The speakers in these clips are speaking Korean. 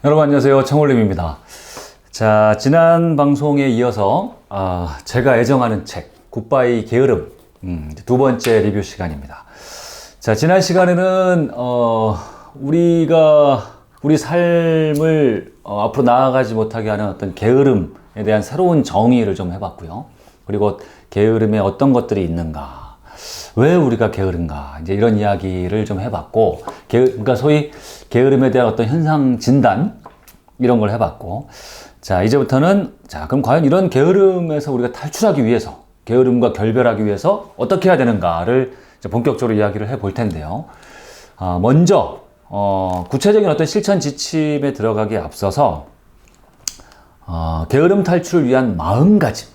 여러분 안녕하세요. 청울림입니다. 자, 지난 방송에 이어서 제가 애정하는 책 굿바이 게으름 두 번째 리뷰 시간입니다. 자, 지난 시간에는 우리가 우리 삶을 앞으로 나아가지 못하게 하는 어떤 게으름에 대한 새로운 정의를 좀 해봤고요. 그리고 게으름에 어떤 것들이 있는가, 왜 우리가 게으른가, 이제 이런 이야기를 좀 해봤고, 그러니까 소위 게으름에 대한 어떤 현상 진단 이런 걸 해봤고, 자, 이제부터는 그럼 과연 이런 게으름에서 우리가 탈출하기 위해서, 게으름과 결별하기 위해서 어떻게 해야 되는가를 이제 본격적으로 이야기를 해볼 텐데요. 먼저 구체적인 어떤 실천 지침에 들어가기에 앞서서 게으름 탈출을 위한 마음가짐.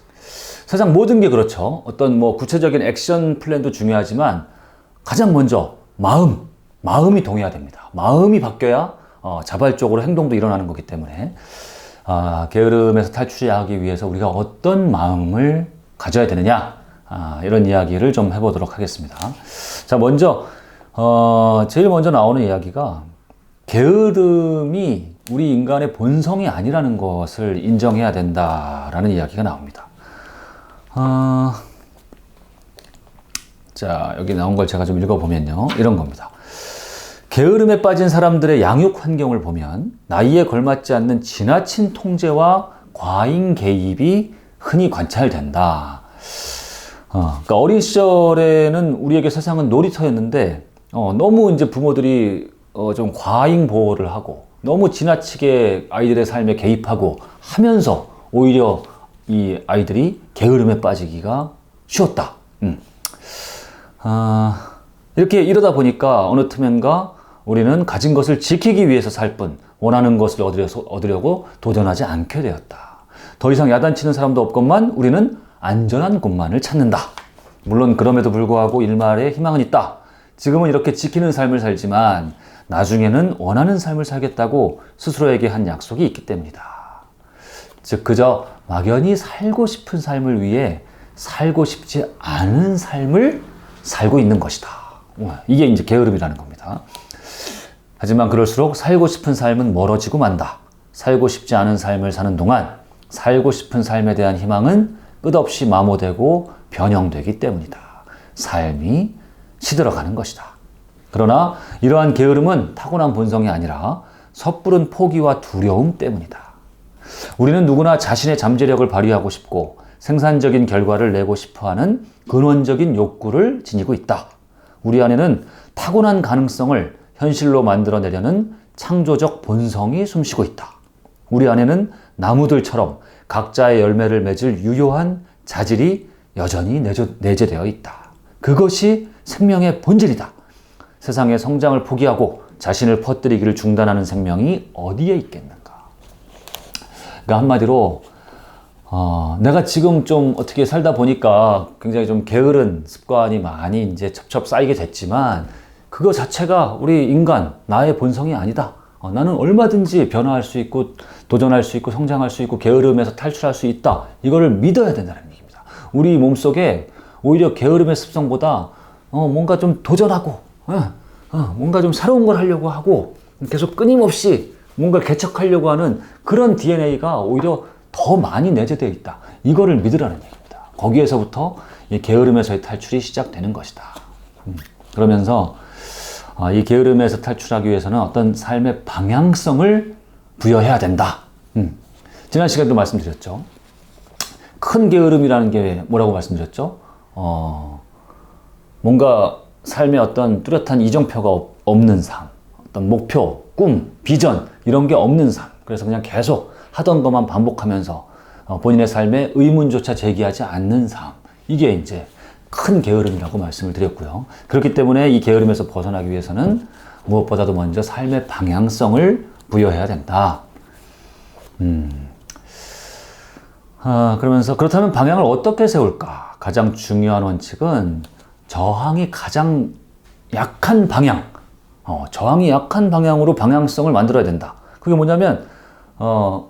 세상 모든 게 그렇죠. 어떤 구체적인 액션 플랜도 중요하지만 가장 먼저 마음이 동해야 됩니다. 마음이 바뀌어야 자발적으로 행동도 일어나는 거기 때문에 게으름에서 탈출하기 위해서 우리가 어떤 마음을 가져야 되느냐, 이런 이야기를 좀 해보도록 하겠습니다. 자, 먼저 제일 먼저 나오는 이야기가 게으름이 우리 인간의 본성이 아니라는 것을 인정해야 된다라는 이야기가 나옵니다. 자, 여기 나온 걸 제가 좀 읽어보면요, 이런 겁니다. 게으름에 빠진 사람들의 양육 환경을 보면 나이에 걸맞지 않는 지나친 통제와 과잉 개입이 흔히 관찰된다. 그러니까 어린 시절에는 우리에게 세상은 놀이터였는데 너무 이제 부모들이 좀 과잉 보호를 하고 너무 지나치게 아이들의 삶에 개입하고 하면서 오히려 이 아이들이 게으름에 빠지기가 쉬웠다. 이렇게 이러다 보니까 어느 틈엔가 우리는 가진 것을 지키기 위해서 살 뿐 원하는 것을 얻으려고 도전하지 않게 되었다. 더 이상 야단치는 사람도 없건만 우리는 안전한 곳만을 찾는다. 물론 그럼에도 불구하고 일말의 희망은 있다. 지금은 이렇게 지키는 삶을 살지만 나중에는 원하는 삶을 살겠다고 스스로에게 한 약속이 있기 때문이다. 즉 그저 막연히 살고 싶은 삶을 위해 살고 싶지 않은 삶을 살고 있는 것이다. 이게 이제 게으름이라는 겁니다. 하지만 그럴수록 살고 싶은 삶은 멀어지고 만다. 살고 싶지 않은 삶을 사는 동안 살고 싶은 삶에 대한 희망은 끝없이 마모되고 변형되기 때문이다. 삶이 시들어가는 것이다. 그러나 이러한 게으름은 타고난 본성이 아니라 섣부른 포기와 두려움 때문이다. 우리는 누구나 자신의 잠재력을 발휘하고 싶고 생산적인 결과를 내고 싶어하는 근원적인 욕구를 지니고 있다. 우리 안에는 타고난 가능성을 현실로 만들어내려는 창조적 본성이 숨쉬고 있다. 우리 안에는 나무들처럼 각자의 열매를 맺을 유효한 자질이 여전히 내재되어 있다. 그것이 생명의 본질이다. 세상의 성장을 포기하고 자신을 퍼뜨리기를 중단하는 생명이 어디에 있겠는가? 그러니까 한마디로 내가 지금 좀 어떻게 살다 보니까 굉장히 좀 게으른 습관이 많이 이제 첩첩 쌓이게 됐지만 그거 자체가 우리 인간, 나의 본성이 아니다. 나는 얼마든지 변화할 수 있고 도전할 수 있고 성장할 수 있고 게으름에서 탈출할 수 있다. 이거를 믿어야 된다는 얘기입니다. 우리 몸속에 오히려 게으름의 습성보다 뭔가 좀 도전하고 뭔가 좀 새로운 걸 하려고 하고 계속 끊임없이 뭔가 개척하려고 하는 그런 DNA가 오히려 더 많이 내재되어 있다. 이거를 믿으라는 얘기입니다. 거기에서부터 이 게으름에서의 탈출이 시작되는 것이다. 그러면서 이 게으름에서 탈출하기 위해서는 어떤 삶의 방향성을 부여해야 된다. 지난 시간에도 말씀드렸죠. 큰 게으름이라는 게 뭐라고 말씀드렸죠? 뭔가 삶에 어떤 뚜렷한 이정표가 없는 삶, 어떤 목표, 꿈, 비전 이런 게 없는 삶. 그래서 그냥 계속 하던 것만 반복하면서 본인의 삶에 의문조차 제기하지 않는 삶. 이게 이제 큰 게으름이라고 말씀을 드렸고요. 그렇기 때문에 이 게으름에서 벗어나기 위해서는 무엇보다도 먼저 삶의 방향성을 부여해야 된다. 그러면서 그렇다면 방향을 어떻게 세울까? 가장 중요한 원칙은 저항이 가장 약한 방향, 저항이 약한 방향으로 방향성을 만들어야 된다. 그게 뭐냐면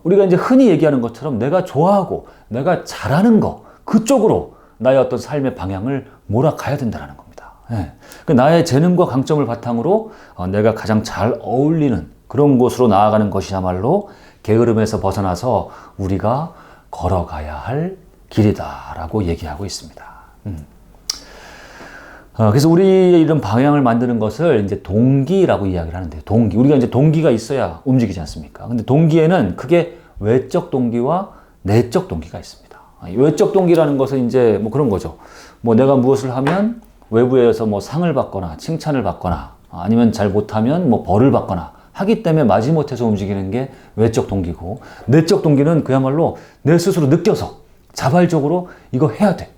우리가 이제 흔히 얘기하는 것처럼 내가 좋아하고 내가 잘하는 거 그쪽으로 나의 어떤 삶의 방향을 몰아가야 된다는 겁니다. 예. 나의 재능과 강점을 바탕으로 내가 가장 잘 어울리는 그런 곳으로 나아가는 것이야말로 게으름에서 벗어나서 우리가 걸어가야 할 길이다라고 얘기하고 있습니다. 그래서 우리의 이런 방향을 만드는 것을 이제 동기라고 이야기를 하는데, 동기. 우리가 이제 동기가 있어야 움직이지 않습니까? 근데 동기에는 크게 외적 동기와 내적 동기가 있습니다. 외적 동기라는 것은 이제 뭐 그런 거죠. 뭐 내가 무엇을 하면 외부에서 뭐 상을 받거나 칭찬을 받거나 아니면 잘 못하면 뭐 벌을 받거나 하기 때문에 마지못해서 움직이는 게 외적 동기고, 내적 동기는 그야말로 내 스스로 느껴서 자발적으로 이거 해야 돼.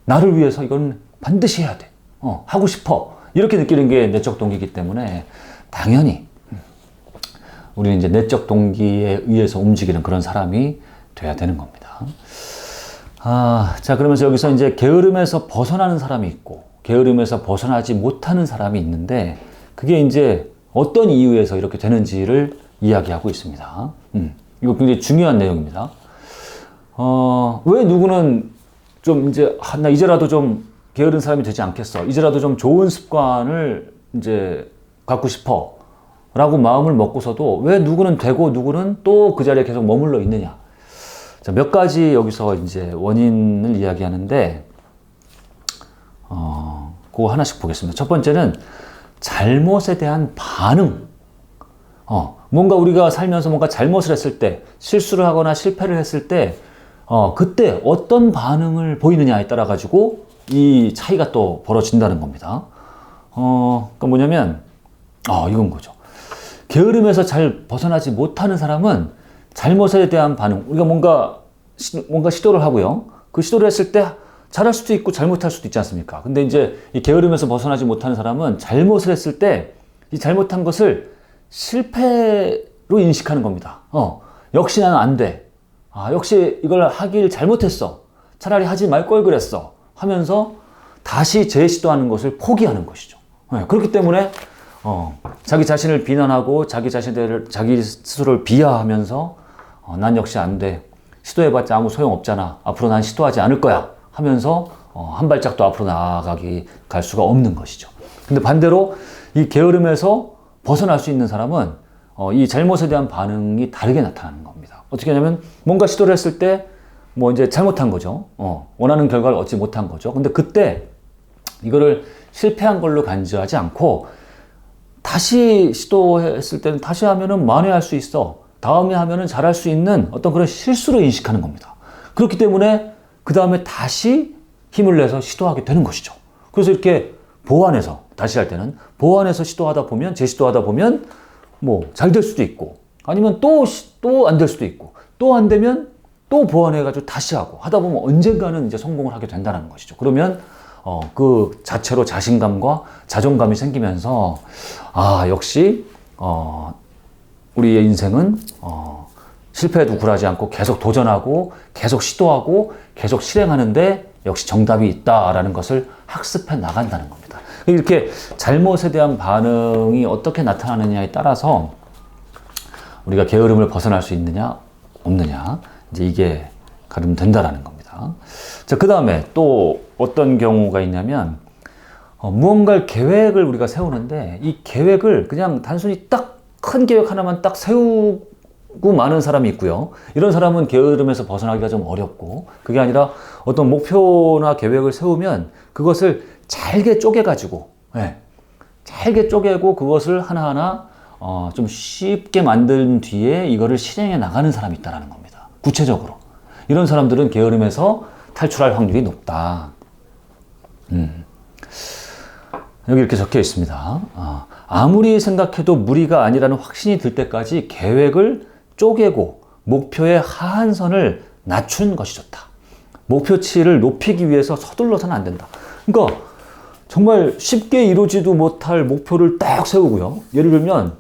나를 위해서 이건 반드시 해야 돼. 하고 싶어. 이렇게 느끼는 게 내적 동기이기 때문에 당연히 우리는 이제 내적 동기에 의해서 움직이는 그런 사람이 돼야 되는 겁니다. 자, 그러면서 여기서 이제 게으름에서 벗어나는 사람이 있고, 게으름에서 벗어나지 못하는 사람이 있는데, 그게 이제 어떤 이유에서 이렇게 되는지를 이야기하고 있습니다. 이거 굉장히 중요한 내용입니다. 왜 누구는 좀 이제, 나 이제라도 좀 게으른 사람이 되지 않겠어. 이제라도 좀 좋은 습관을 이제 갖고 싶어. 라고 마음을 먹고서도 왜 누구는 되고 누구는 또 그 자리에 계속 머물러 있느냐. 자, 몇 가지 여기서 이제 원인을 이야기하는데, 그거 하나씩 보겠습니다. 첫 번째는 잘못에 대한 반응. 뭔가 우리가 살면서 뭔가 잘못을 했을 때, 실수를 하거나 실패를 했을 때, 그때 어떤 반응을 보이느냐에 따라 가지고 이 차이가 또 벌어진다는 겁니다. 그러니까 뭐냐면, 이건 거죠. 게으름에서 잘 벗어나지 못하는 사람은 잘못에 대한 반응, 우리가 뭔가 시도를 하고요. 그 시도를 했을 때 잘할 수도 있고 잘못할 수도 있지 않습니까? 근데 이제 이 게으름에서 벗어나지 못하는 사람은 잘못을 했을 때 이 잘못한 것을 실패로 인식하는 겁니다. 역시 나는 안 돼. 역시 이걸 하길 잘못했어. 차라리 하지 말 걸 그랬어. 하면서 다시 재시도하는 것을 포기하는 것이죠. 그렇기 때문에 자기 자신을 비난하고 자기 스스로를 비하하면서 난 역시 안 돼. 시도해봤자 아무 소용없잖아. 앞으로 난 시도하지 않을 거야. 하면서 한 발짝도 앞으로 갈 수가 없는 것이죠. 근데 반대로 이 게으름에서 벗어날 수 있는 사람은 이 잘못에 대한 반응이 다르게 나타나는 겁니다. 어떻게 하냐면 뭔가 시도를 했을 때 뭐 이제 잘못한 거죠. 원하는 결과를 얻지 못한 거죠. 근데 그때 이거를 실패한 걸로 간주하지 않고 다시 시도했을 때는 다시 하면은 만회할 수 있어. 다음에 하면은 잘할 수 있는 어떤 그런 실수로 인식하는 겁니다. 그렇기 때문에 그 다음에 다시 힘을 내서 시도하게 되는 것이죠. 그래서 이렇게 보완해서, 다시 할 때는 보완해서 재시도하다 보면 뭐 잘 될 수도 있고, 아니면 또 안 될 수도 있고, 또 안 되면 또 보완해가지고 다시 하고 하다 보면 언젠가는 이제 성공을 하게 된다는 것이죠. 그러면 그 자체로 자신감과 자존감이 생기면서 역시 우리의 인생은 실패에도 굴하지 않고 계속 도전하고 계속 시도하고 계속 실행하는데 역시 정답이 있다라는 것을 학습해 나간다는 겁니다. 이렇게 잘못에 대한 반응이 어떻게 나타나느냐에 따라서 우리가 게으름을 벗어날 수 있느냐 없느냐, 이제 이게 가름된다라는 겁니다. 자, 그 다음에 또 어떤 경우가 있냐면 무언가를 계획을 우리가 세우는데 이 계획을 그냥 단순히 딱 큰 계획 하나만 딱 세우고 마는 사람이 있고요. 이런 사람은 게으름에서 벗어나기가 좀 어렵고, 그게 아니라 어떤 목표나 계획을 세우면 그것을 잘게 쪼개가지고, 잘게 쪼개고 그것을 하나하나 좀 쉽게 만든 뒤에 이거를 실행해 나가는 사람이 있다는 겁니다. 구체적으로. 이런 사람들은 게으름에서 탈출할 확률이 높다. 여기 이렇게 적혀 있습니다. 아무리 생각해도 무리가 아니라는 확신이 들 때까지 계획을 쪼개고 목표의 하한선을 낮추는 것이 좋다. 목표치를 높이기 위해서 서둘러서는 안 된다. 그러니까 정말 쉽게 이루지도 못할 목표를 딱 세우고요. 예를 들면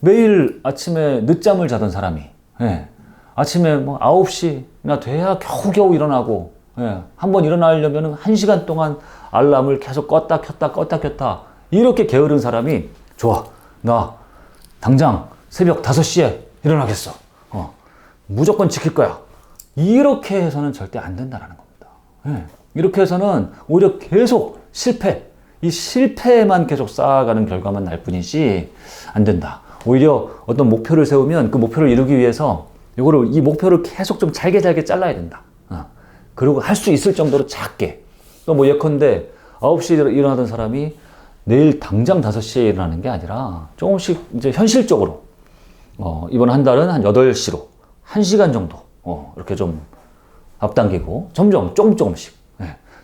매일 아침에 늦잠을 자던 사람이 아침에 뭐 9시나 돼야 겨우겨우 일어나고, 한번 일어나려면 1시간 동안 알람을 계속 껐다 켰다 이렇게 게으른 사람이 좋아, 나 당장 새벽 5시에 일어나겠어. 무조건 지킬 거야. 이렇게 해서는 절대 안 된다는 겁니다. 이렇게 해서는 오히려 계속 이 실패만 계속 쌓아가는 결과만 날 뿐이지 안 된다. 오히려 어떤 목표를 세우면 그 목표를 이루기 위해서 이 목표를 계속 좀 잘게 잘라야 된다. 그리고 할 수 있을 정도로 작게. 또 뭐 예컨대 9시에 일어나던 사람이 내일 당장 5시에 일어나는 게 아니라 조금씩 이제 현실적으로 이번 한 달은 한 8시로 1시간 정도 이렇게 좀 앞당기고 점점 조금씩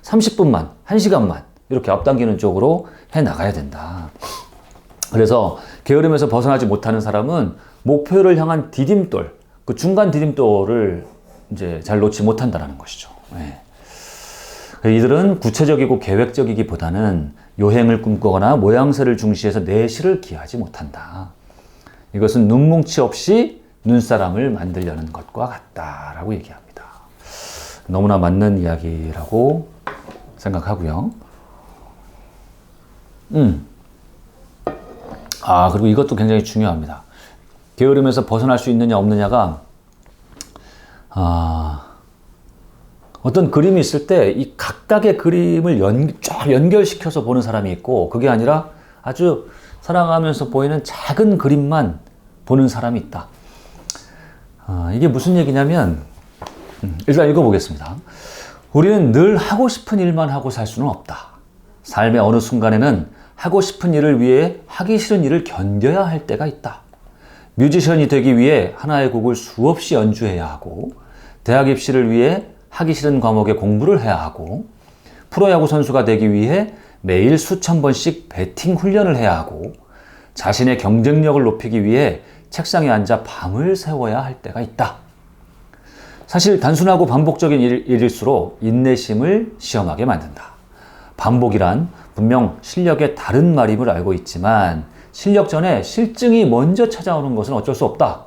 30분만 1시간만 이렇게 앞당기는 쪽으로 해 나가야 된다. 그래서 게으름에서 벗어나지 못하는 사람은 목표를 향한 디딤돌, 그 중간 디딤돌을 이제 잘 놓지 못한다는 것이죠. 이들은 구체적이고 계획적이기보다는 요행을 꿈꾸거나 모양새를 중시해서 내실을 기하지 못한다. 이것은 눈뭉치 없이 눈사람을 만들려는 것과 같다라고 얘기합니다. 너무나 맞는 이야기라고 생각하고요. 그리고 이것도 굉장히 중요합니다. 게으름에서 벗어날 수 있느냐 없느냐가 어떤 그림이 있을 때 이 각각의 그림을 쫙 연결시켜서 보는 사람이 있고, 그게 아니라 아주 살아가면서 보이는 작은 그림만 보는 사람이 있다. 이게 무슨 얘기냐면, 일단 읽어보겠습니다. 우리는 늘 하고 싶은 일만 하고 살 수는 없다. 삶의 어느 순간에는 하고 싶은 일을 위해 하기 싫은 일을 견뎌야 할 때가 있다. 뮤지션이 되기 위해 하나의 곡을 수없이 연주해야 하고, 대학 입시를 위해 하기 싫은 과목에 공부를 해야 하고, 프로야구 선수가 되기 위해 매일 수천 번씩 배팅 훈련을 해야 하고, 자신의 경쟁력을 높이기 위해 책상에 앉아 밤을 새워야 할 때가 있다. 사실 단순하고 반복적인 일일수록 인내심을 시험하게 만든다. 반복이란 분명 실력의 다른 말임을 알고 있지만 실력 전에 실증이 먼저 찾아오는 것은 어쩔 수 없다.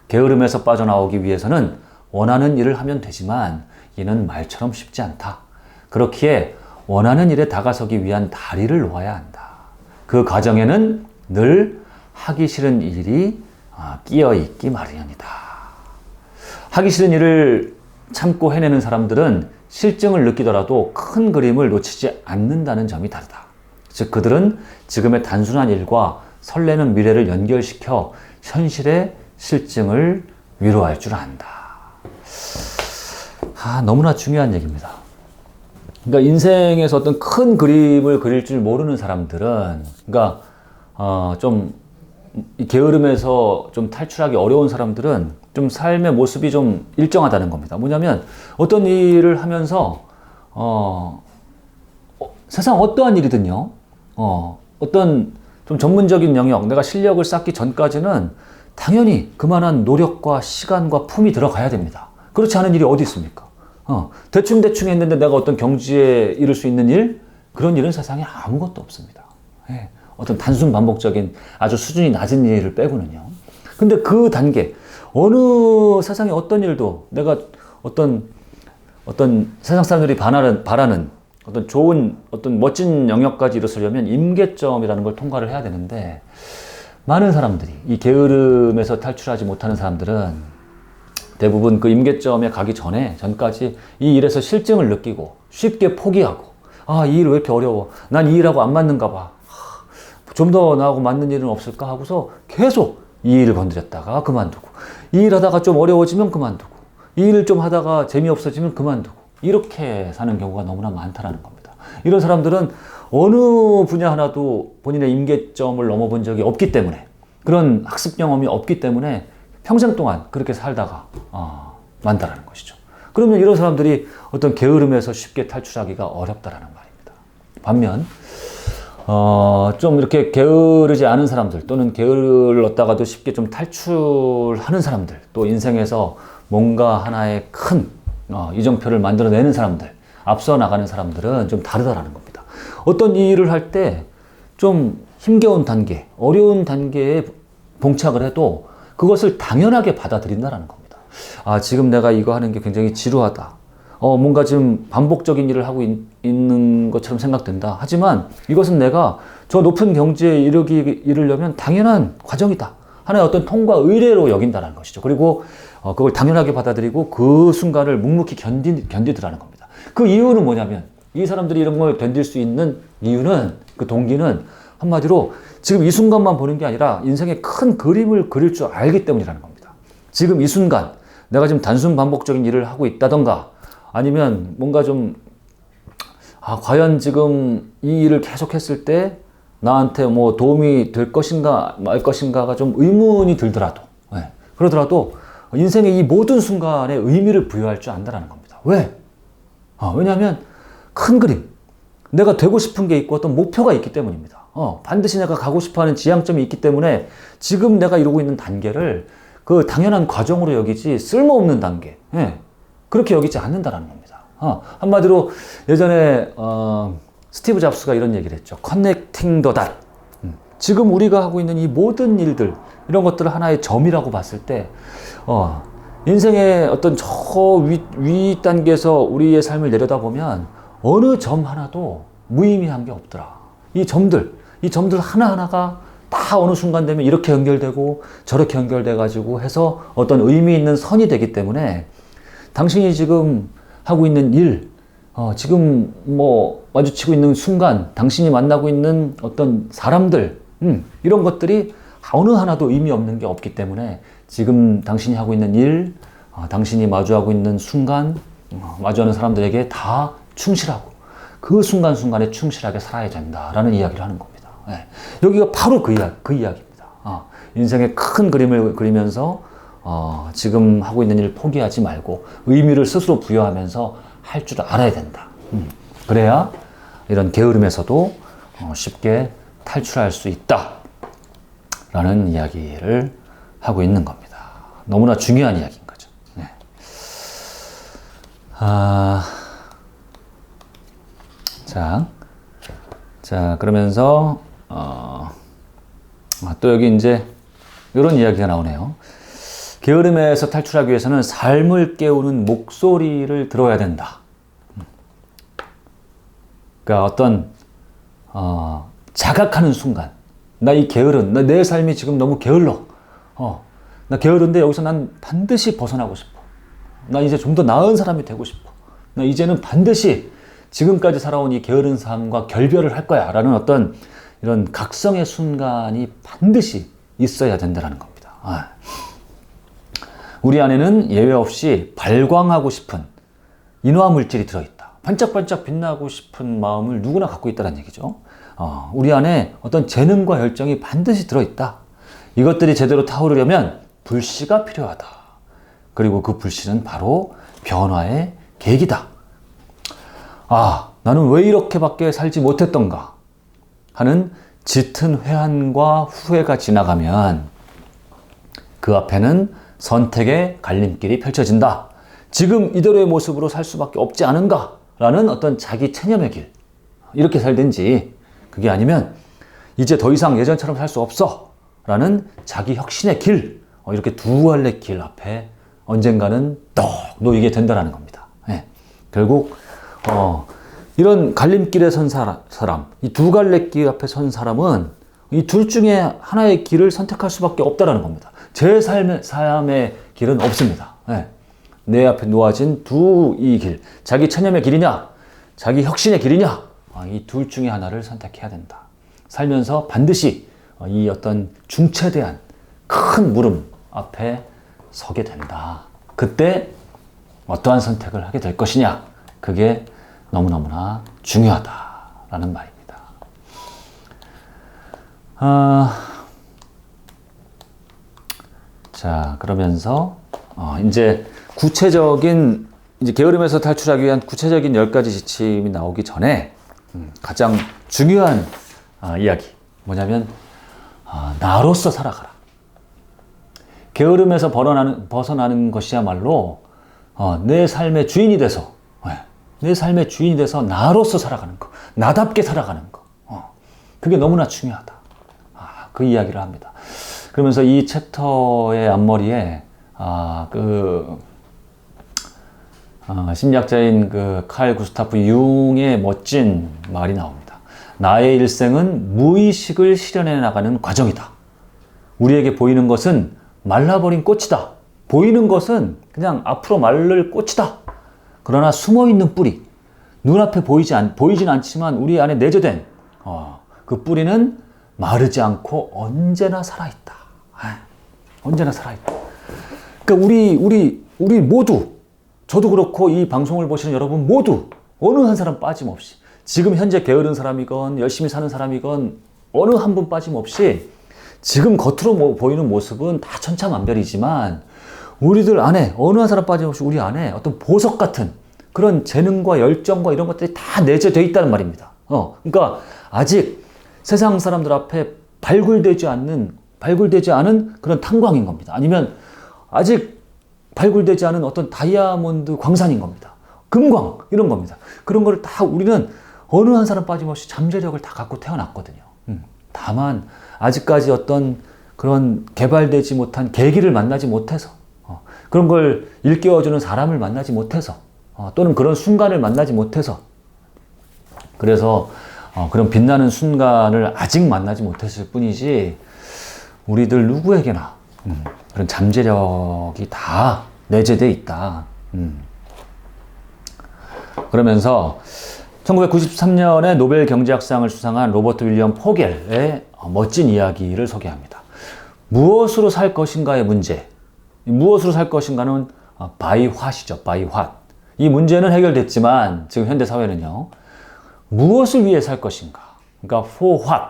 게으름에서 빠져나오기 위해서는 원하는 일을 하면 되지만 이는 말처럼 쉽지 않다. 그렇기에 원하는 일에 다가서기 위한 다리를 놓아야 한다. 그 과정에는 늘 하기 싫은 일이 끼어 있기 마련이다. 하기 싫은 일을 참고 해내는 사람들은 실증을 느끼더라도 큰 그림을 놓치지 않는다는 점이 다르다. 즉 그들은 지금의 단순한 일과 설레는 미래를 연결시켜 현실의 실증을 위로할 줄 안다. 너무나 중요한 얘기입니다. 그러니까 인생에서 어떤 큰 그림을 그릴 줄 모르는 사람들은, 그러니까 좀 게으름에서 좀 탈출하기 어려운 사람들은 좀 삶의 모습이 좀 일정하다는 겁니다. 뭐냐면 어떤 일을 하면서 세상 어떠한 일이든요, 어떤 좀 전문적인 영역, 내가 실력을 쌓기 전까지는 당연히 그만한 노력과 시간과 품이 들어가야 됩니다. 그렇지 않은 일이 어디 있습니까? 대충 했는데 내가 어떤 경지에 이를 수 있는 일, 그런 일은 세상에 아무것도 없습니다. 어떤 단순 반복적인 아주 수준이 낮은 일을 빼고는요. 근데 그 단계, 어느 세상에 어떤 일도 내가 어떤 세상 사람들이 바라는 어떤 좋은, 어떤 멋진 영역까지 이르려면 임계점이라는 걸 통과를 해야 되는데, 많은 사람들이, 이 게으름에서 탈출하지 못하는 사람들은 대부분 그 임계점에 가기 전까지 이 일에서 실증을 느끼고 쉽게 포기하고, 이 일 왜 이렇게 어려워? 난 이 일하고 안 맞는가 봐. 좀 더 나하고 맞는 일은 없을까 하고서 계속 이 일을 건드렸다가 그만두고, 이 일 하다가 좀 어려워지면 그만두고, 이 일을 좀 하다가 재미없어지면 그만두고, 이렇게 사는 경우가 너무나 많다는 겁니다. 이런 사람들은 어느 분야 하나도 본인의 임계점을 넘어본 적이 없기 때문에, 그런 학습 경험이 없기 때문에 평생 동안 그렇게 살다가 많다라는 것이죠. 그러면 이런 사람들이 어떤 게으름에서 쉽게 탈출하기가 어렵다라는 말입니다. 반면 좀 이렇게 게으르지 않은 사람들, 또는 게을렀다가도 쉽게 좀 탈출하는 사람들, 또 인생에서 뭔가 하나의 큰 이정표를 만들어내는 사람들, 앞서 나가는 사람들은 좀 다르다라는 겁니다. 어떤 일을 할 때 좀 힘겨운 단계, 어려운 단계에 봉착을 해도 그것을 당연하게 받아들인다는 겁니다. 지금 내가 이거 하는 게 굉장히 지루하다. 뭔가 지금 반복적인 일을 하고 있는 것처럼 생각된다. 하지만 이것은 내가 저 높은 경지에 이르려면 당연한 과정이다. 하나의 어떤 통과 의례로 여긴다는 것이죠. 그리고 그걸 당연하게 받아들이고 그 순간을 묵묵히 견디더라는 겁니다. 그 이유는 뭐냐면, 이 사람들이 이런 걸 견딜 수 있는 이유는, 그 동기는 한마디로 지금 이 순간만 보는 게 아니라 인생의 큰 그림을 그릴 줄 알기 때문이라는 겁니다. 지금 이 순간 내가 지금 단순 반복적인 일을 하고 있다던가 아니면 뭔가 좀 과연 지금 이 일을 계속했을 때 나한테 뭐 도움이 될 것인가 말 것인가가 좀 의문이 들더라도 그러더라도 인생의 이 모든 순간에 의미를 부여할 줄 안다는 겁니다. 왜? 왜냐하면 큰 그림, 내가 되고 싶은 게 있고 어떤 목표가 있기 때문입니다. 반드시 내가 가고 싶어하는 지향점이 있기 때문에 지금 내가 이루고 있는 단계를 그 당연한 과정으로 여기지 쓸모없는 단계, 그렇게 여기지 않는다는 겁니다. 한마디로 예전에 스티브 잡스가 이런 얘기를 했죠. Connecting the dot. 지금 우리가 하고 있는 이 모든 일들, 이런 것들을 하나의 점이라고 봤을 때 인생의 어떤 저 위 단계에서 우리의 삶을 내려다보면 어느 점 하나도 무의미한 게 없더라. 이 점들 하나하나가 다 어느 순간 되면 이렇게 연결되고 저렇게 연결돼 가지고 해서 어떤 의미 있는 선이 되기 때문에 당신이 지금 하고 있는 일, 지금 뭐 마주치고 있는 순간, 당신이 만나고 있는 어떤 사람들, 이런 것들이 어느 하나도 의미 없는 게 없기 때문에 지금 당신이 하고 있는 일, 당신이 마주하고 있는 순간, 마주하는 사람들에게 다 충실하고 그 순간순간에 충실하게 살아야 된다라는 이야기를 하는 겁니다. 여기가 바로 그 이야기입니다. 인생의 큰 그림을 그리면서 지금 하고 있는 일을 포기하지 말고 의미를 스스로 부여하면서 할 줄 알아야 된다. 그래야 이런 게으름에서도 쉽게 탈출할 수 있다 라는 이야기를 하고 있는 겁니다. 너무나 중요한 이야기인 거죠. 자 그러면서 또 여기 이제 이런 이야기가 나오네요. 게으름에서 탈출하기 위해서는 삶을 깨우는 목소리를 들어야 된다. 그러니까 어떤 자각하는 순간, 나 이 게으른, 내 삶이 지금 너무 게을러. 나 게으른데 여기서 난 반드시 벗어나고 싶어. 나 이제 좀 더 나은 사람이 되고 싶어. 나 이제는 반드시 지금까지 살아온 이 게으른 삶과 결별을 할 거야. 라는 어떤 이런 각성의 순간이 반드시 있어야 된다는 겁니다. 우리 안에는 예외 없이 발광하고 싶은 인화 물질이 들어있다. 반짝반짝 빛나고 싶은 마음을 누구나 갖고 있다는 얘기죠. 우리 안에 어떤 재능과 열정이 반드시 들어있다. 이것들이 제대로 타오르려면 불씨가 필요하다. 그리고 그 불씨는 바로 변화의 계기다. 나는 왜 이렇게밖에 살지 못했던가 하는 짙은 회한과 후회가 지나가면 그 앞에는 선택의 갈림길이 펼쳐진다. 지금 이대로의 모습으로 살 수밖에 없지 않은가 라는 어떤 자기 체념의 길, 이렇게 살든지, 그게 아니면 이제 더 이상 예전처럼 살 수 없어 라는 자기 혁신의 길, 이렇게 두 갈래 길 앞에 언젠가는 떡 놓이게 된다는 겁니다. 결국 이런 갈림길에 선 사람, 이 두 갈래 길 앞에 선 사람은 이 둘 중에 하나의 길을 선택할 수밖에 없다는 겁니다. 제 삶의 길은 없습니다. 내 앞에 놓아진 이 길, 자기 체념의 길이냐, 자기 혁신의 길이냐, 이 둘 중에 하나를 선택해야 된다. 살면서 반드시 이 어떤 중체대한 큰 물음 앞에 서게 된다. 그때 어떠한 선택을 하게 될 것이냐, 그게 너무너무나 중요하다라는 말입니다. 자, 그러면서 이제 구체적인, 이제 게으름에서 탈출하기 위한 구체적인 10가지 지침이 나오기 전에 가장 중요한 이야기, 뭐냐면 나로서 살아가라. 게으름에서 벗어나는 것이야말로 내 삶의 주인이 돼서, 나로서 살아가는 거, 나답게 살아가는 거, 그게 너무나 중요하다. 그 이야기를 합니다. 그러면서 이 챕터의 앞머리에 심리학자인 칼 구스타프 융의 멋진 말이 나옵니다. 나의 일생은 무의식을 실현해 나가는 과정이다. 우리에게 보이는 것은 말라버린 꽃이다. 보이는 것은 그냥 앞으로 마를 꽃이다. 그러나 숨어있는 뿌리, 눈앞에 보이진 않지만 우리 안에 내재된 그 뿌리는 마르지 않고 언제나 살아있다. 언제나 살아있다. 그러니까 우리 모두, 저도 그렇고 이 방송을 보시는 여러분 모두 어느 한 사람 빠짐없이, 지금 현재 게으른 사람이건 열심히 사는 사람이건 어느 한 분 빠짐없이 지금 겉으로 보이는 모습은 다 천차만별이지만 우리들 안에 어느 한 사람 빠짐없이 우리 안에 어떤 보석 같은 그런 재능과 열정과 이런 것들이 다 내재되어 있다는 말입니다. 그러니까 아직 세상 사람들 앞에 발굴되지 않은 그런 탄광인 겁니다. 아니면 아직 발굴되지 않은 어떤 다이아몬드 광산인 겁니다. 금광 이런 겁니다. 그런 걸 다 우리는 어느 한 사람 빠짐없이 잠재력을 다 갖고 태어났거든요. 다만 아직까지 어떤 그런 개발되지 못한 계기를 만나지 못해서, 그런 걸 일깨워주는 사람을 만나지 못해서, 또는 그런 순간을 만나지 못해서, 그래서 그런 빛나는 순간을 아직 만나지 못했을 뿐이지 우리들 누구에게나 그런 잠재력이 다 내재되어 있다. 그러면서 1993년에 노벨 경제학상을 수상한 로버트 윌리엄 포겔의 멋진 이야기를 소개합니다. 무엇으로 살 것인가의 문제. 무엇으로 살 것인가는 by what이죠. by what. 이 문제는 해결됐지만 지금 현대 사회는요. 무엇을 위해 살 것인가. 그러니까 for what.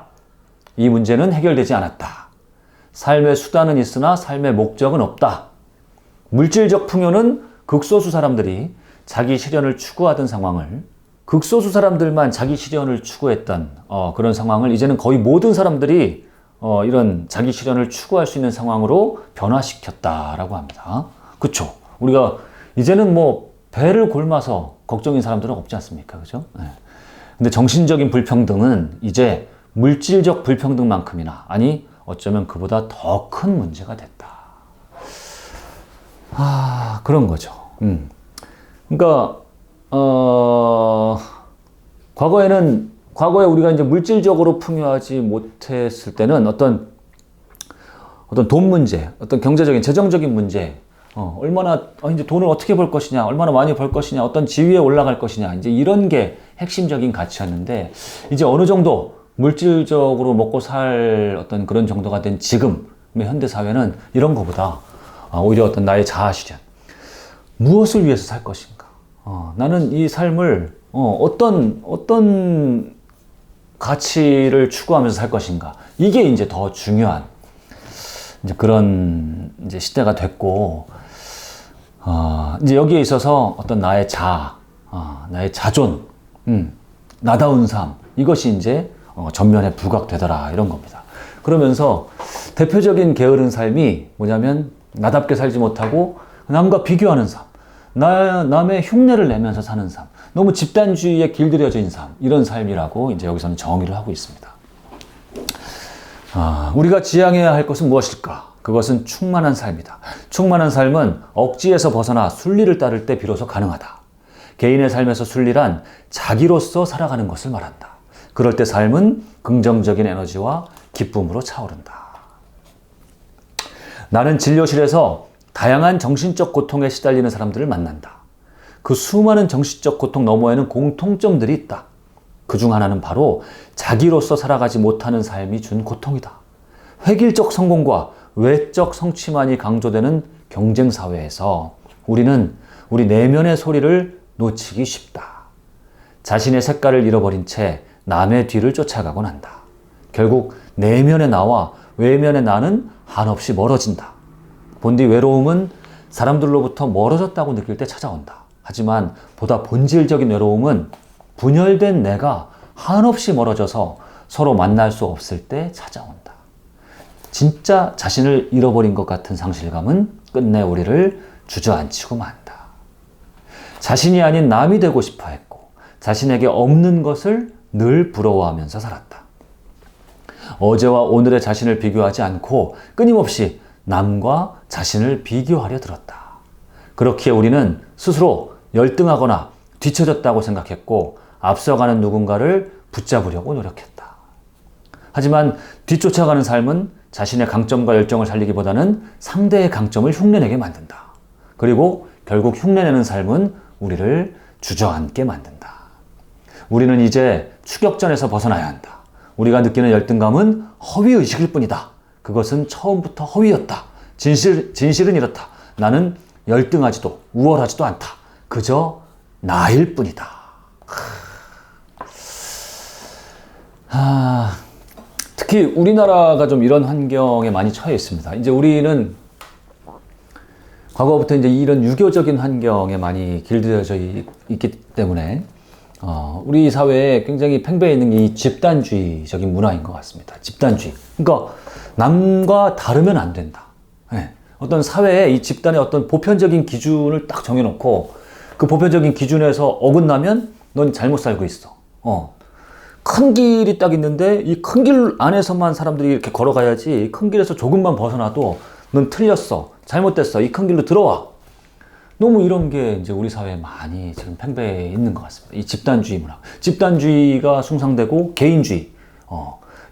이 문제는 해결되지 않았다. 삶의 수단은 있으나 삶의 목적은 없다. 물질적 풍요는 극소수 사람들이 자기 실현을 추구하던 상황을, 극소수 사람들만 자기 실현을 추구했던 그런 상황을 이제는 거의 모든 사람들이 이런 자기 실현을 추구할 수 있는 상황으로 변화시켰다라고 합니다. 그쵸? 우리가 이제는 뭐 배를 골마서 걱정인 사람들은 없지 않습니까? 그죠? 네. 근데 정신적인 불평등은 이제 물질적 불평등만큼이나, 아니 어쩌면 그보다 더 큰 문제가 됐다. 그런 거죠. 그러니까 과거에 우리가 이제 물질적으로 풍요하지 못했을 때는 어떤 돈 문제, 어떤 경제적인, 재정적인 문제, 얼마나 이제 돈을 어떻게 벌 것이냐, 얼마나 많이 벌 것이냐, 어떤 지위에 올라갈 것이냐, 이제 이런 게 핵심적인 가치였는데, 이제 어느 정도 물질적으로 먹고 살 어떤 그런 정도가 된 지금의 현대 사회는 이런 것보다 오히려 어떤 나의 자아 실현, 무엇을 위해서 살 것인가, 나는 이 삶을 어떤 가치를 추구하면서 살 것인가, 이게 이제 더 중요한 이제 그런 이제 시대가 됐고, 이제 여기에 있어서 어떤 나의 자아, 나의 자존, 나다운 삶, 이것이 이제 전면에 부각되더라, 이런 겁니다. 그러면서 대표적인 게으른 삶이 뭐냐면 나답게 살지 못하고 남과 비교하는 삶, 남의 흉내를 내면서 사는 삶, 너무 집단주의에 길들여진 삶, 이런 삶이라고 이제 여기서는 정의를 하고 있습니다. 우리가 지향해야 할 것은 무엇일까? 그것은 충만한 삶이다. 충만한 삶은 억지에서 벗어나 순리를 따를 때 비로소 가능하다. 개인의 삶에서 순리란 자기로서 살아가는 것을 말한다. 그럴 때 삶은 긍정적인 에너지와 기쁨으로 차오른다. 나는 진료실에서 다양한 정신적 고통에 시달리는 사람들을 만난다. 그 수많은 정신적 고통 너머에는 공통점들이 있다. 그중 하나는 바로 자기로서 살아가지 못하는 삶이 준 고통이다. 획일적 성공과 외적 성취만이 강조되는 경쟁사회에서 우리는 우리 내면의 소리를 놓치기 쉽다. 자신의 색깔을 잃어버린 채 남의 뒤를 쫓아가곤 한다. 결국 내면의 나와 외면의 나는 한없이 멀어진다. 본디 외로움은 사람들로부터 멀어졌다고 느낄 때 찾아온다. 하지만 보다 본질적인 외로움은 분열된 내가 한없이 멀어져서 서로 만날 수 없을 때 찾아온다. 진짜 자신을 잃어버린 것 같은 상실감은 끝내 우리를 주저앉히고 만다. 자신이 아닌 남이 되고 싶어 했고 자신에게 없는 것을 늘 부러워하면서 살았다. 어제와 오늘의 자신을 비교하지 않고 끊임없이 남과 자신을 비교하려 들었다. 그렇기에 우리는 스스로 열등하거나 뒤처졌다고 생각했고 앞서가는 누군가를 붙잡으려고 노력했다. 하지만 뒤쫓아가는 삶은 자신의 강점과 열정을 살리기보다는 상대의 강점을 흉내내게 만든다. 그리고 결국 흉내내는 삶은 우리를 주저앉게 만든다. 우리는 이제 추격전에서 벗어나야 한다. 우리가 느끼는 열등감은 허위의식일 뿐이다. 그것은 처음부터 허위였다. 진실은 이렇다. 나는 열등하지도 우월하지도 않다. 그저 나일 뿐이다. 특히 우리나라가 좀 이런 환경에 많이 처해 있습니다. 이제 우리는 과거부터 이제 이런 유교적인 환경에 많이 길들여져 있기 때문에 우리 사회에 굉장히 팽배해 있는 이 집단주의적인 문화인 것 같습니다. 집단주의. 그러니까 남과 다르면 안 된다. 네. 어떤 사회에 이 집단의 어떤 보편적인 기준을 딱 정해놓고 그 보편적인 기준에서 어긋나면 넌 잘못 살고 있어. 큰 길이 딱 있는데 이 큰 길 안에서만 사람들이 이렇게 걸어가야지 큰 길에서 조금만 벗어나도 넌 틀렸어. 잘못됐어. 이 큰 길로 들어와. 너무 이런 게 이제 우리 사회에 많이 지금 팽배해 있는 것 같습니다. 이 집단주의 문화. 집단주의가 숭상되고 개인주의.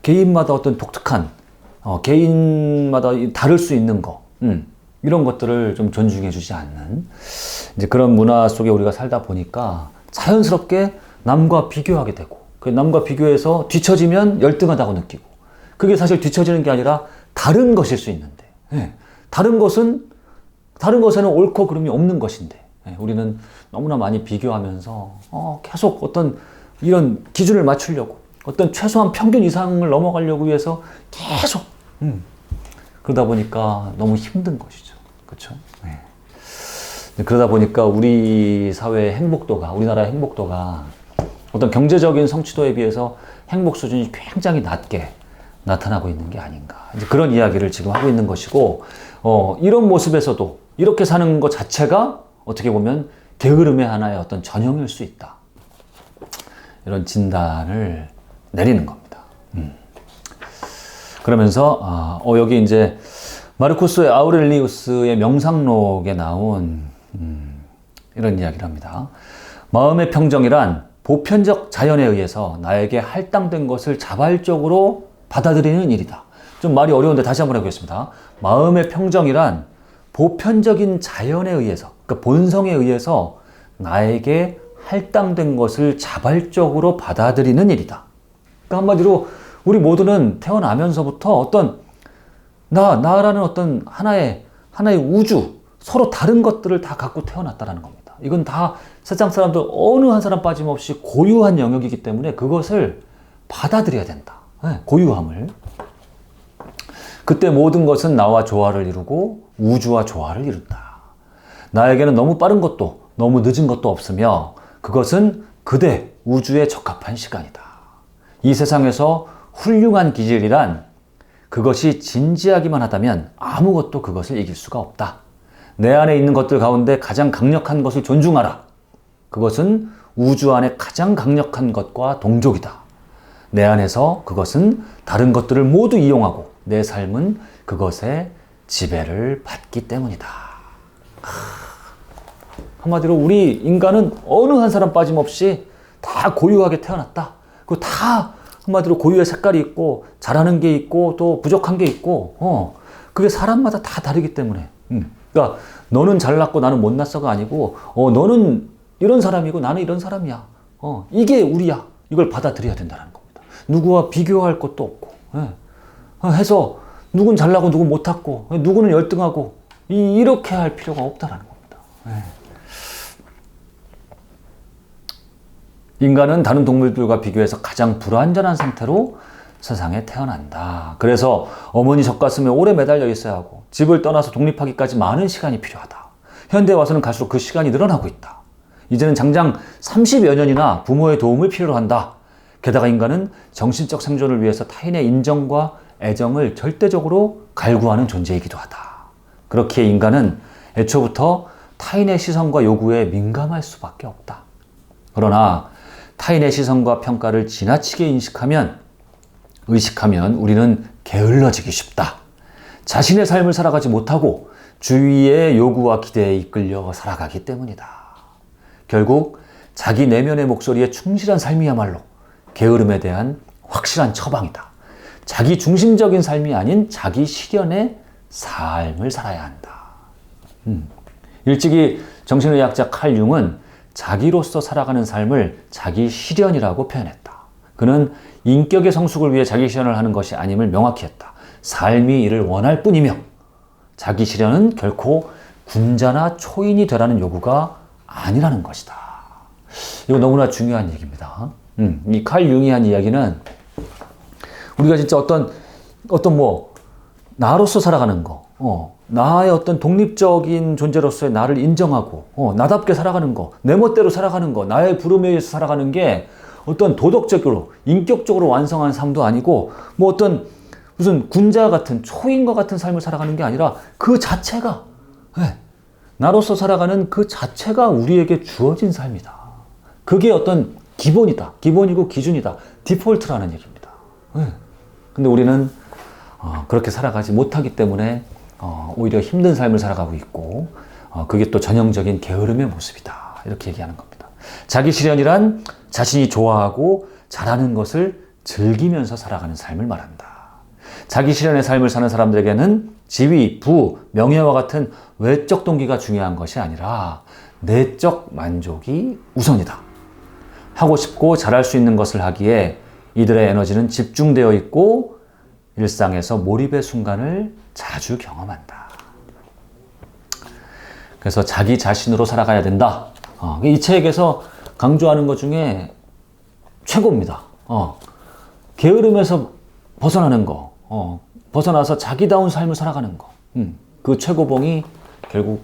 개인마다 어떤 독특한, 개인마다 다를 수 있는 거. 이런 것들을 좀 존중해 주지 않는 이제 그런 문화 속에 우리가 살다 보니까 자연스럽게 남과 비교하게 되고 그 남과 비교해서 뒤처지면 열등하다고 느끼고 그게 사실 뒤처지는 게 아니라 다른 것일 수 있는데 다른 것에는 옳고 그름이 없는 것인데 우리는 너무나 많이 비교하면서 계속 어떤 이런 기준을 맞추려고 어떤 최소한 평균 이상을 넘어가려고 위해서 계속 그러다 보니까 너무 힘든 것이죠. 그렇죠? 그러다 보니까 우리 사회의 행복도가 우리나라의 행복도가 어떤 경제적인 성취도에 비해서 행복 수준이 굉장히 낮게 나타나고 있는 게 아닌가. 이제 그런 이야기를 지금 하고 있는 것이고, 이런 모습에서도 이렇게 사는 것 자체가 어떻게 보면 게으름의 하나의 어떤 전형일 수 있다. 이런 진단을 내리는 겁니다. 그러면서, 여기 이제 마르쿠스 아우렐리우스의 명상록에 나온, 이런 이야기를 합니다. 마음의 평정이란 보편적 자연에 의해서 나에게 할당된 것을 자발적으로 받아들이는 일이다. 좀 말이 어려운데 다시 한번 해보겠습니다. 마음의 평정이란 보편적인 자연에 의해서, 그러니까 본성에 의해서 나에게 할당된 것을 자발적으로 받아들이는 일이다. 그러니까 한마디로 우리 모두는 태어나면서부터 어떤 나라는 어떤 하나의 우주, 서로 다른 것들을 다 갖고 태어났다는 겁니다. 이건 다 세상 사람들 어느 한 사람 빠짐없이 고유한 영역이기 때문에 그것을 받아들여야 된다. 고유함을. 그때 모든 것은 나와 조화를 이루고 우주와 조화를 이룬다. 나에게는 너무 빠른 것도 너무 늦은 것도 없으며 그것은 그대 우주에 적합한 시간이다. 이 세상에서 훌륭한 기질이란 그것이 진지하기만 하다면 아무것도 그것을 이길 수가 없다. 내 안에 있는 것들 가운데 가장 강력한 것을 존중하라. 그것은 우주 안에 가장 강력한 것과 동족이다. 내 안에서 그것은 다른 것들을 모두 이용하고 내 삶은 그것의 지배를 받기 때문이다. 한마디로 우리 인간은 어느 한 사람 빠짐없이 다 고유하게 태어났다. 그리고 다 한마디로 고유의 색깔이 있고 잘하는 게 있고 또 부족한 게 있고 그게 사람마다 다 다르기 때문에 그러니까 너는 잘났고 나는 못났어가 아니고 너는 이런 사람이고 나는 이런 사람이야. 이게 우리야. 이걸 받아들여야 된다는 겁니다. 누구와 비교할 것도 없고 해서 누군 잘나고 누군 못하고 누구는 열등하고 이렇게 할 필요가 없다는 겁니다. 인간은 다른 동물들과 비교해서 가장 불완전한 상태로 세상에 태어난다. 그래서 어머니 젖가슴에 오래 매달려 있어야 하고 집을 떠나서 독립하기까지 많은 시간이 필요하다. 현대에 와서는 갈수록 그 시간이 늘어나고 있다. 이제는 장장 30여 년이나 부모의 도움을 필요로 한다. 게다가 인간은 정신적 생존을 위해서 타인의 인정과 애정을 절대적으로 갈구하는 존재이기도 하다. 그렇기에 인간은 애초부터 타인의 시선과 요구에 민감할 수밖에 없다. 그러나 타인의 시선과 평가를 지나치게 의식하면 우리는 게을러지기 쉽다. 자신의 삶을 살아가지 못하고 주위의 요구와 기대에 이끌려 살아가기 때문이다. 결국 자기 내면의 목소리에 충실한 삶이야말로 게으름에 대한 확실한 처방이다. 자기 중심적인 삶이 아닌 자기 실현의 삶을 살아야 한다. 일찍이 정신의학자 칼 융은 자기로서 살아가는 삶을 자기 실현이라고 표현했다. 그는 인격의 성숙을 위해 자기 실현을 하는 것이 아님을 명확히 했다. 삶이 이를 원할 뿐이며 자기 실현은 결코 군자나 초인이 되라는 요구가 아니라는 것이다. 이거 너무나 중요한 얘기입니다. 이 칼 융이 한 이야기는 우리가 진짜 어떤 나로서 살아가는 거, 나의 어떤 독립적인 존재로서의 나를 인정하고, 나답게 살아가는 거, 내 멋대로 살아가는 거, 나의 부름에 의해서 살아가는 게 어떤 도덕적으로, 인격적으로 완성한 삶도 아니고, 어떤 무슨 군자 같은, 초인과 같은 삶을 살아가는 게 아니라 그 자체가, 나로서 살아가는 그 자체가 우리에게 주어진 삶이다. 그게 어떤 기본이다. 기본이고 기준이다. 디폴트라는 얘기입니다. 근데 우리는 그렇게 살아가지 못하기 때문에 오히려 힘든 삶을 살아가고 있고, 그게 또 전형적인 게으름의 모습이다. 이렇게 얘기하는 겁니다. 자기 실현이란 자신이 좋아하고 잘하는 것을 즐기면서 살아가는 삶을 말한다. 자기 실현의 삶을 사는 사람들에게는 지위, 부, 명예와 같은 외적 동기가 중요한 것이 아니라 내적 만족이 우선이다. 하고 싶고 잘할 수 있는 것을 하기에 이들의 에너지는 집중되어 있고 일상에서 몰입의 순간을 자주 경험한다. 그래서 자기 자신으로 살아가야 된다. 이 책에서 강조하는 것 중에 최고입니다. 게으름에서 벗어나는 거, 벗어나서 자기다운 삶을 살아가는 거. 그 최고봉이 결국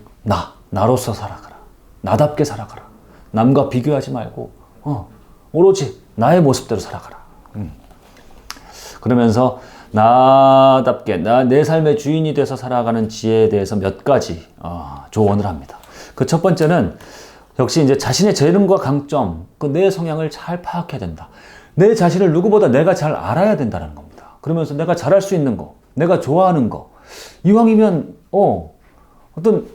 나로서 살아가라. 나답게 살아가라. 남과 비교하지 말고 오로지 나의 모습대로 살아가라. 그러면서 나답게 내 삶의 주인이 돼서 살아가는 지혜에 대해서 몇 가지 조언을 합니다. 그 첫 번째는 역시 이제 자신의 재능과 강점, 그 내 성향을 잘 파악해야 된다. 내 자신을 누구보다 내가 잘 알아야 된다는 겁니다. 그러면서 내가 잘할 수 있는 거, 내가 좋아하는 거, 이왕이면 어떤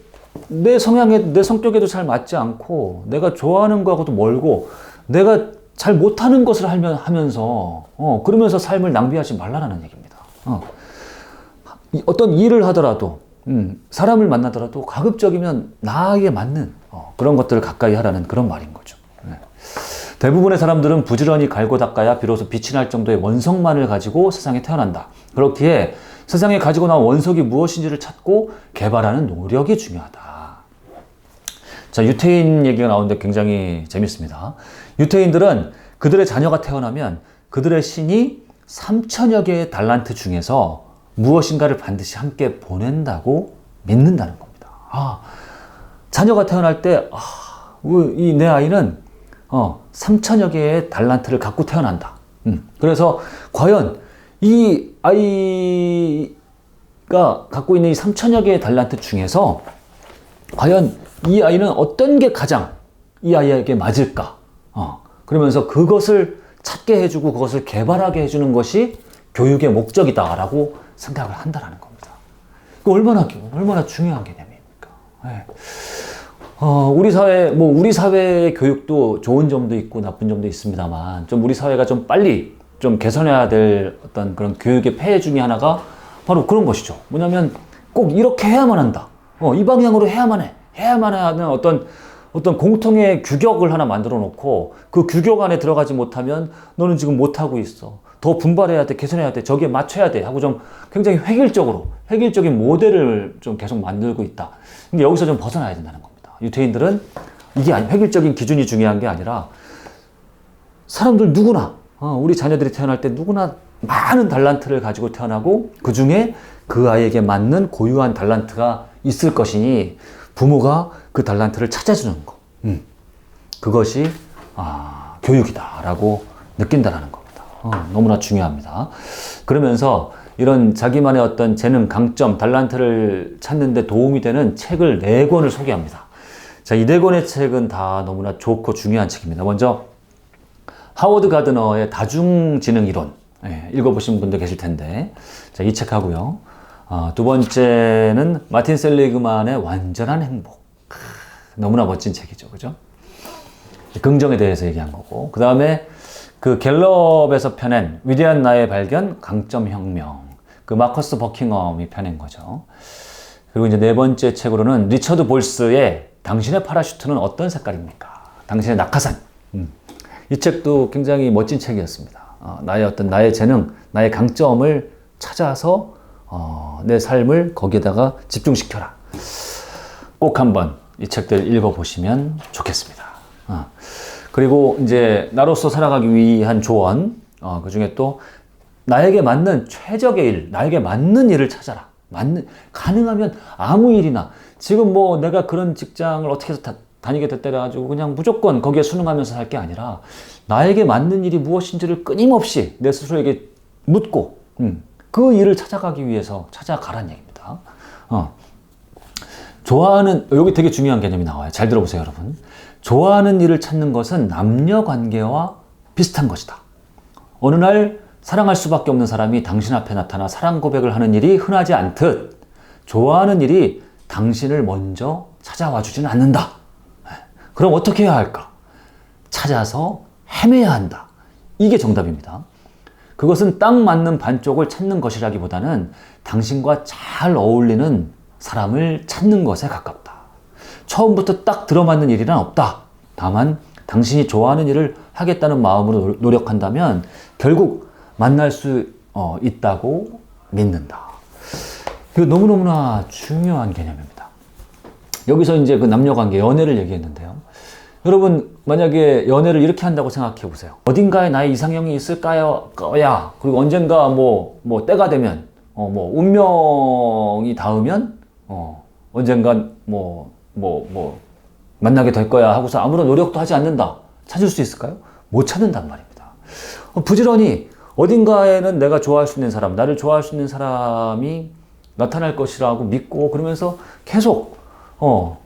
내 성향에, 내 성격에도 잘 맞지 않고 내가 좋아하는 거하고도 멀고 내가 잘 못하는 것을 하면서 그러면서 삶을 낭비하지 말라는 얘기입니다. 어떤 일을 하더라도 사람을 만나더라도 가급적이면 나에게 맞는 그런 것들을 가까이 하라는 그런 말인 거죠. 대부분의 사람들은 부지런히 갈고 닦아야 비로소 빛이 날 정도의 원석만을 가지고 세상에 태어난다. 그렇기에 세상에 가지고 나온 원석이 무엇인지를 찾고 개발하는 노력이 중요하다. 자, 유태인 얘기가 나오는데 굉장히 재밌습니다. 유태인들은 그들의 자녀가 태어나면 그들의 신이 3천여 개의 달란트 중에서 무엇인가를 반드시 함께 보낸다고 믿는다는 겁니다. 자녀가 태어날 때, 이 내 아이는 3천여 개의 달란트를 갖고 태어난다. 그래서 과연 이 아이가 갖고 있는 이 3천여 개의 달란트 중에서 과연 이 아이는 어떤 게 가장 이 아이에게 맞을까? 그러면서 그것을 찾게 해주고 그것을 개발하게 해주는 것이 교육의 목적이다라고 생각을 한다는 겁니다. 얼마나 중요한 개념입니까? 우리 사회의 교육도 좋은 점도 있고 나쁜 점도 있습니다만, 좀 우리 사회가 좀 빨리 좀 개선해야 될 어떤 그런 교육의 폐해 중에 하나가 바로 그런 것이죠. 뭐냐면 꼭 이렇게 해야만 한다. 이 방향으로 해야만 하는 어떤 공통의 규격을 하나 만들어 놓고 그 규격 안에 들어가지 못하면 너는 지금 못하고 있어. 더 분발해야 돼, 개선해야 돼, 저기에 맞춰야 돼 하고 좀 굉장히 획일적인 모델을 좀 계속 만들고 있다. 근데 여기서 좀 벗어나야 된다는 겁니다. 유태인들은 이게 획일적인 기준이 중요한 게 아니라 사람들 누구나, 우리 자녀들이 태어날 때 누구나 많은 달란트를 가지고 태어나고 그 중에 그 아이에게 맞는 고유한 달란트가 있을 것이니 부모가 그 달란트를 찾아주는 거. 그것이 교육이다라고 느낀다는 겁니다. 너무나 중요합니다. 그러면서 이런 자기만의 어떤 재능, 강점, 달란트를 찾는 데 도움이 되는 책을 4권을 소개합니다. 자, 이 4권의 책은 다 너무나 좋고 중요한 책입니다. 먼저 하워드 가드너의 다중지능 이론, 읽어보신 분들 계실 텐데, 자, 이 책 하고요. 두 번째는 마틴 셀리그만의 완전한 행복. 너무나 멋진 책이죠, 그죠? 긍정에 대해서 얘기한 거고, 그 다음에 그 갤럽에서 펴낸 위대한 나의 발견, 강점 혁명. 그 마커스 버킹엄이 펴낸 거죠. 그리고 이제 4번째 책으로는 리처드 볼스의 당신의 파라슈트는 어떤 색깔입니까? 당신의 낙하산. 이 책도 굉장히 멋진 책이었습니다. 나의 어떤 나의 재능, 나의 강점을 찾아서 내 삶을 거기에다가 집중시켜라. 꼭 한번 이 책들 읽어보시면 좋겠습니다. 그리고 이제 나로서 살아가기 위한 조언, 그 중에 또 나에게 맞는 최적의 일, 나에게 맞는 일을 찾아라. 가능하면 아무 일이나, 지금 뭐 내가 그런 직장을 어떻게 해서 다니게 됐다래 가지고 그냥 무조건 거기에 순응하면서 살 게 아니라 나에게 맞는 일이 무엇인지를 끊임없이 내 스스로에게 묻고 그 일을 찾아가기 위해서 찾아가란 얘기입니다. 좋아하는, 여기 되게 중요한 개념이 나와요. 잘 들어보세요, 여러분. 좋아하는 일을 찾는 것은 남녀 관계와 비슷한 것이다. 어느 날 사랑할 수밖에 없는 사람이 당신 앞에 나타나 사랑 고백을 하는 일이 흔하지 않듯 좋아하는 일이 당신을 먼저 찾아와 주지는 않는다. 그럼 어떻게 해야 할까? 찾아서 헤매야 한다. 이게 정답입니다. 그것은 딱 맞는 반쪽을 찾는 것이라기보다는 당신과 잘 어울리는 사람을 찾는 것에 가깝다. 처음부터 딱 들어맞는 일이란 없다. 다만 당신이 좋아하는 일을 하겠다는 마음으로 노력한다면 결국 만날 수 있다고 믿는다. 이거 너무너무나 중요한 개념입니다. 여기서 이제 그 남녀관계, 연애를 얘기했는데요. 여러분, 만약에 연애를 이렇게 한다고 생각해 보세요. 어딘가에 나의 이상형이 있을 거야. 그리고 언젠가 뭐 때가 되면, 운명이 닿으면, 언젠간 만나게 될 거야 하고서 아무런 노력도 하지 않는다. 찾을 수 있을까요? 못 찾는단 말입니다. 부지런히 어딘가에는 내가 좋아할 수 있는 사람, 나를 좋아할 수 있는 사람이 나타날 것이라고 믿고 그러면서 계속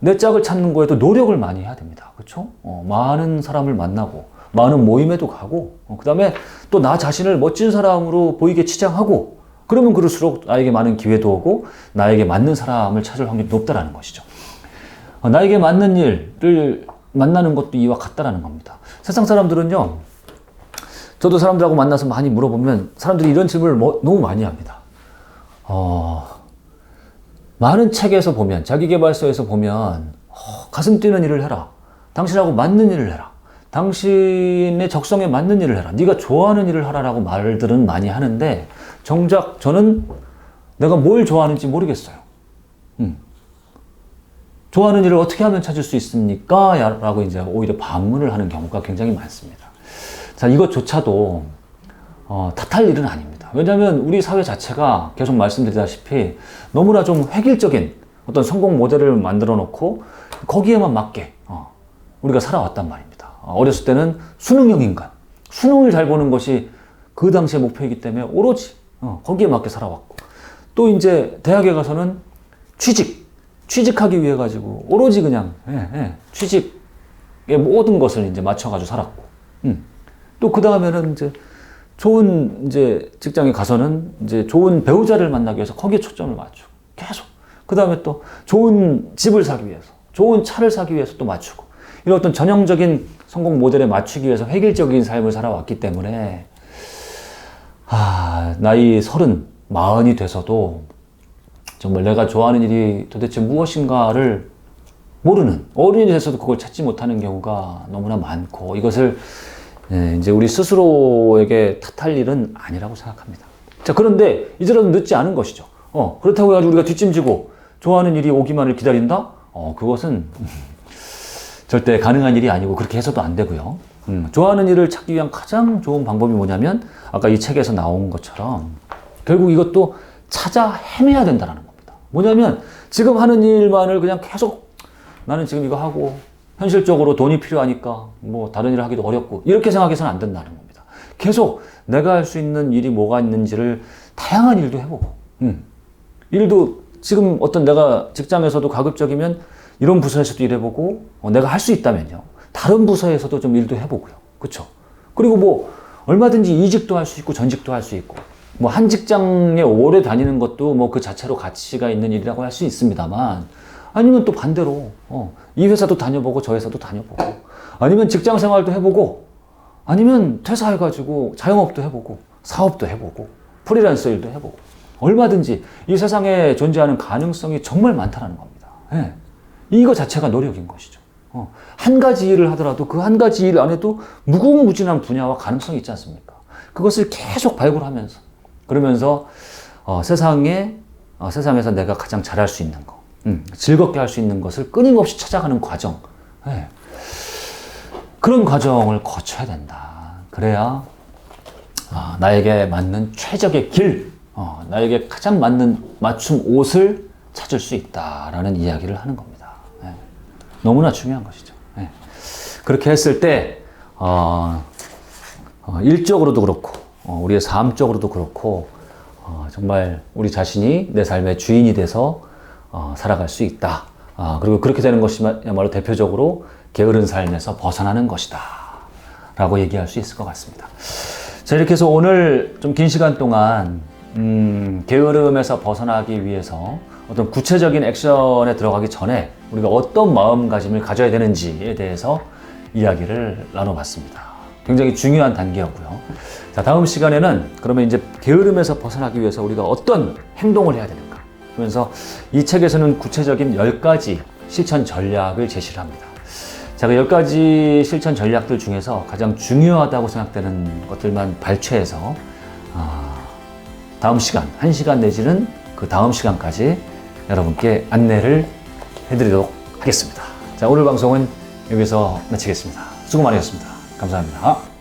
내 짝을 찾는 거에도 노력을 많이 해야 됩니다. 그렇죠? 많은 사람을 만나고 많은 모임에도 가고 그 다음에 또 나 자신을 멋진 사람으로 보이게 치장하고 그러면 그럴수록 나에게 많은 기회도 오고 나에게 맞는 사람을 찾을 확률이 높다라는 것이죠. 나에게 맞는 일을 만나는 것도 이와 같다라는 겁니다. 세상 사람들은요, 저도 사람들하고 만나서 많이 물어보면 사람들이 이런 질문을 너무 많이 합니다. 많은 책에서 보면, 자기계발서에서 보면 가슴 뛰는 일을 해라. 당신하고 맞는 일을 해라. 당신의 적성에 맞는 일을 해라. 네가 좋아하는 일을 하라라고 말들은 많이 하는데 정작 저는 내가 뭘 좋아하는지 모르겠어요. 좋아하는 일을 어떻게 하면 찾을 수 있습니까? 라고 이제 오히려 반문을 하는 경우가 굉장히 많습니다. 자, 이것조차도 탓할 일은 아닙니다. 왜냐하면 우리 사회 자체가 계속 말씀드리다시피 너무나 좀 획일적인 어떤 성공 모델을 만들어 놓고 거기에만 맞게 우리가 살아왔단 말입니다. 어렸을 때는 수능형 인간, 수능을 잘 보는 것이 그 당시의 목표이기 때문에 오로지 거기에 맞게 살아왔고, 또 이제 대학에 가서는 취직하기 위해 가지고 오로지 그냥 취직의 모든 것을 이제 맞춰가지고 살았고, 또 그 다음에는 이제 좋은 이제 직장에 가서는 이제 좋은 배우자를 만나기 위해서 거기에 초점을 맞추고 계속, 그 다음에 또 좋은 집을 사기 위해서, 좋은 차를 사기 위해서 또 맞추고, 이런 어떤 전형적인 성공 모델에 맞추기 위해서 획일적인 삶을 살아왔기 때문에 나이 30, 40이 돼서도 정말 내가 좋아하는 일이 도대체 무엇인가를 모르는, 어른이 돼서도 그걸 찾지 못하는 경우가 너무나 많고, 이것을 이제 우리 스스로에게 탓할 일은 아니라고 생각합니다. 자, 그런데 이제라도 늦지 않은 것이죠. 그렇다고 해가지고 우리가 뒷짐지고 좋아하는 일이 오기만을 기다린다? 그것은 절대 가능한 일이 아니고 그렇게 해서도 안 되고요. 좋아하는 일을 찾기 위한 가장 좋은 방법이 뭐냐면 아까 이 책에서 나온 것처럼 결국 이것도 찾아 헤매야 된다는 겁니다. 뭐냐면 지금 하는 일만을 그냥 계속 나는 지금 이거 하고 현실적으로 돈이 필요하니까 뭐 다른 일을 하기도 어렵고 이렇게 생각해서는 안 된다는 겁니다. 계속 내가 할 수 있는 일이 뭐가 있는지를 다양한 일도 해보고, 일도 지금 어떤 내가 직장에서도 가급적이면 이런 부서에서도 일해보고, 내가 할 수 있다면요 다른 부서에서도 좀 일도 해보고요. 그렇죠? 그리고 뭐 얼마든지 이직도 할 수 있고 전직도 할 수 있고, 뭐 한 직장에 오래 다니는 것도 뭐 그 자체로 가치가 있는 일이라고 할 수 있습니다만, 아니면 또 반대로 이 회사도 다녀보고 저 회사도 다녀보고, 아니면 직장 생활도 해보고, 아니면 퇴사해가지고 자영업도 해보고 사업도 해보고 프리랜서 일도 해보고, 얼마든지 이 세상에 존재하는 가능성이 정말 많다는 겁니다. 이거 자체가 노력인 것이죠. 한 가지 일을 하더라도 그 한 가지 일 안에도 무궁무진한 분야와 가능성이 있지 않습니까? 그것을 계속 발굴하면서 그러면서 세상에서 내가 가장 잘할 수 있는 거, 즐겁게 할 수 있는 것을 끊임없이 찾아가는 과정, 네. 그런 과정을 거쳐야 된다. 그래야 나에게 맞는 최적의 길, 나에게 가장 맞는 맞춤 옷을 찾을 수 있다라는 이야기를 하는 겁니다. 네. 너무나 중요한 것이죠. 네. 그렇게 했을 때 일적으로도 그렇고 우리의 삶적으로도 그렇고 정말 우리 자신이 내 삶의 주인이 돼서 살아갈 수 있다. 그리고 그렇게 되는 것이야말로 대표적으로 게으른 삶에서 벗어나는 것이다 라고 얘기할 수 있을 것 같습니다. 자, 이렇게 해서 오늘 좀 긴 시간 동안 게으름에서 벗어나기 위해서 어떤 구체적인 액션에 들어가기 전에 우리가 어떤 마음가짐을 가져야 되는지에 대해서 이야기를 나눠봤습니다. 굉장히 중요한 단계였고요. 자, 다음 시간에는 그러면 이제 게으름에서 벗어나기 위해서 우리가 어떤 행동을 해야 되는가. 그러면서 이 책에서는 구체적인 10가지 실천 전략을 제시를 합니다. 자, 그 10가지 실천 전략들 중에서 가장 중요하다고 생각되는 것들만 발췌해서 다음 시간, 1시간 내지는 그 다음 시간까지 여러분께 안내를 해드리도록 하겠습니다. 자, 오늘 방송은 여기서 마치겠습니다. 수고 많으셨습니다. 감사합니다.